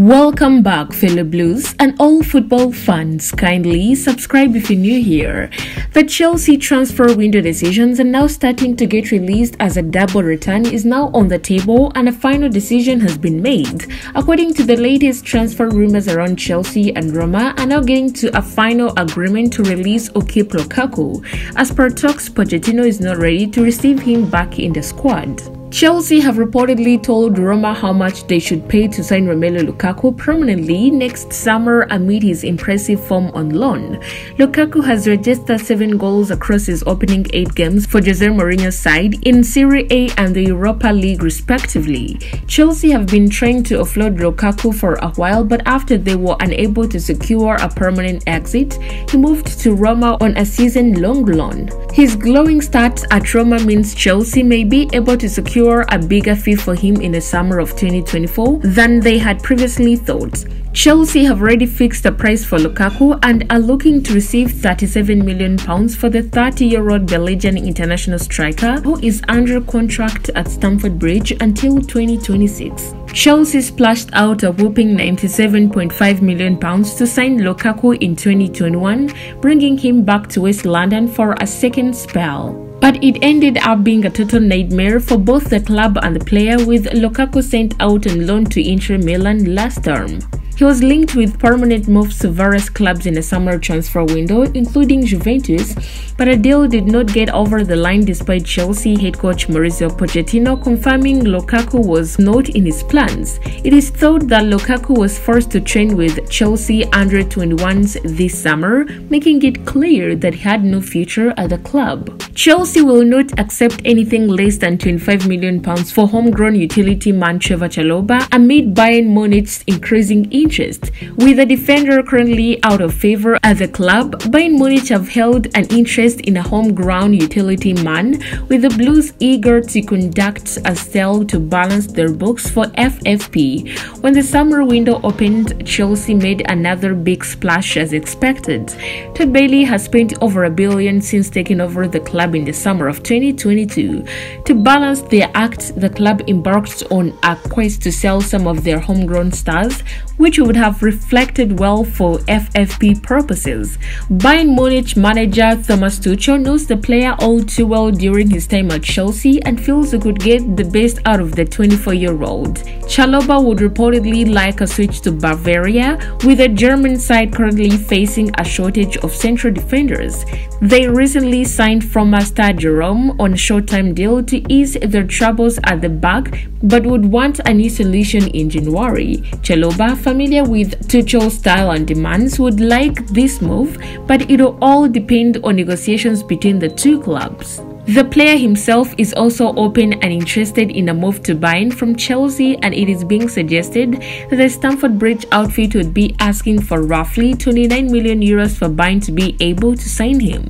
Welcome back, fellow Blues and all football fans. Kindly subscribe if you're new here. The Chelsea transfer window decisions are now starting to get released as a double return is now on the table and a final decision has been made. According to the latest transfer rumors around Chelsea and Roma are now getting to a final agreement to release Lukaku. As per talks, Pochettino is not ready to receive him back in the squad. Chelsea have reportedly told Roma how much they should pay to sign Romelu Lukaku permanently next summer amid his impressive form on loan. Lukaku has registered 7 goals across his opening 8 games for Jose Mourinho's side in Serie A and the Europa League respectively. Chelsea have been trying to offload Lukaku for a while, but after they were unable to secure a permanent exit, he moved to Roma on a season-long loan. His glowing start at Roma means Chelsea may be able to secure a bigger fee for him in the summer of 2024 than they had previously thought. Chelsea have already fixed the price for Lukaku and are looking to receive £37 million for the 30-year-old Belgian international striker who is under contract at Stamford Bridge until 2026. Chelsea splashed out a whopping £97.5 million to sign Lukaku in 2021, bringing him back to West London for a second spell. But it ended up being a total nightmare for both the club and the player, with Lukaku sent out on loan to Inter Milan last term. He was linked with permanent moves to various clubs in the summer transfer window, including Juventus, but a deal did not get over the line despite Chelsea head coach Mauricio Pochettino confirming Lukaku was not in his plans. It is thought that Lukaku was forced to train with Chelsea under-21s this summer, making it clear that he had no future at the club. Chelsea will not accept anything less than £25 million for homegrown utility man Chalobah amid Bayern Munich's increasing interest. With the defender currently out of favor at the club, Bayern Munich have held an interest in a homegrown utility man, with the Blues eager to conduct a sale to balance their books for FFP. When the summer window opened, Chelsea made another big splash as expected. Todd Bailey has spent over £1 billion since taking over the club in the summer of 2022. To balance their act, the club embarked on a quest to sell some of their homegrown stars, which would have reflected well for FFP purposes. Bayern Munich manager Thomas Tuchel knows the player all too well during his time at Chelsea and feels he could get the best out of the 24-year-old. Chalobah would reportedly like a switch to Bavaria, with the German side currently facing a shortage of central defenders. They recently signed former star Jerome on a short-term deal to ease their troubles at the back, but would want a new solution in January. Chalobah, familiar with Tuchel's style and demands, would like this move, but it'll all depend on negotiations between the two clubs. The player himself is also open and interested in a move to Bayern from Chelsea, and it is being suggested that the Stamford Bridge outfit would be asking for roughly €29 million for Bayern to be able to sign him.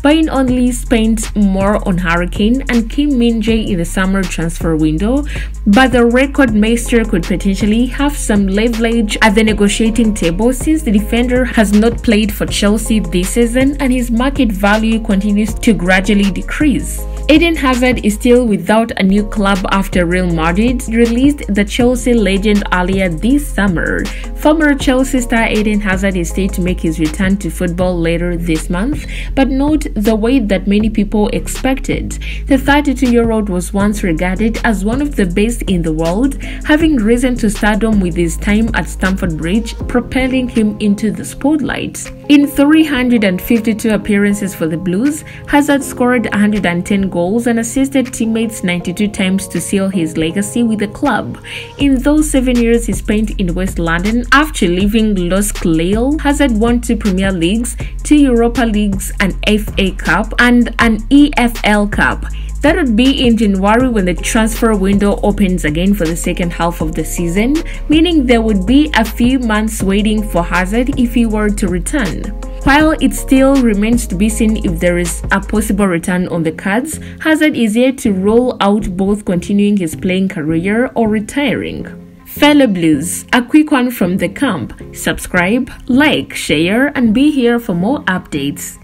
Bayern only spent more on Hurricane and Kim Min-jae in the summer transfer window, but the record master could potentially have some leverage at the negotiating table since the defender has not played for Chelsea this season and his market value continues to gradually decrease. Eden Hazard is still without a new club after Real Madrid released the Chelsea legend earlier this summer. Former Chelsea star Eden Hazard is set to make his return to football later this month, but not the way that many people expected. The 32-year-old was once regarded as one of the best in the world, having risen to stardom with his time at Stamford Bridge, propelling him into the spotlight. In 352 appearances for the Blues, Hazard scored 110 goals and assisted teammates 92 times to seal his legacy with the club. In those 7 years he spent in West London after leaving LOSC Lille, Hazard won 2 Premier Leagues, 2 Europa Leagues, an FA Cup, and an EFL Cup. That would be in January when the transfer window opens again for the second half of the season, meaning there would be a few months waiting for Hazard if he were to return. While it still remains to be seen if there is a possible return on the cards, Hazard is yet to roll out both continuing his playing career or retiring. Fellow Blues, a quick one from the camp. Subscribe, like, share, and be here for more updates.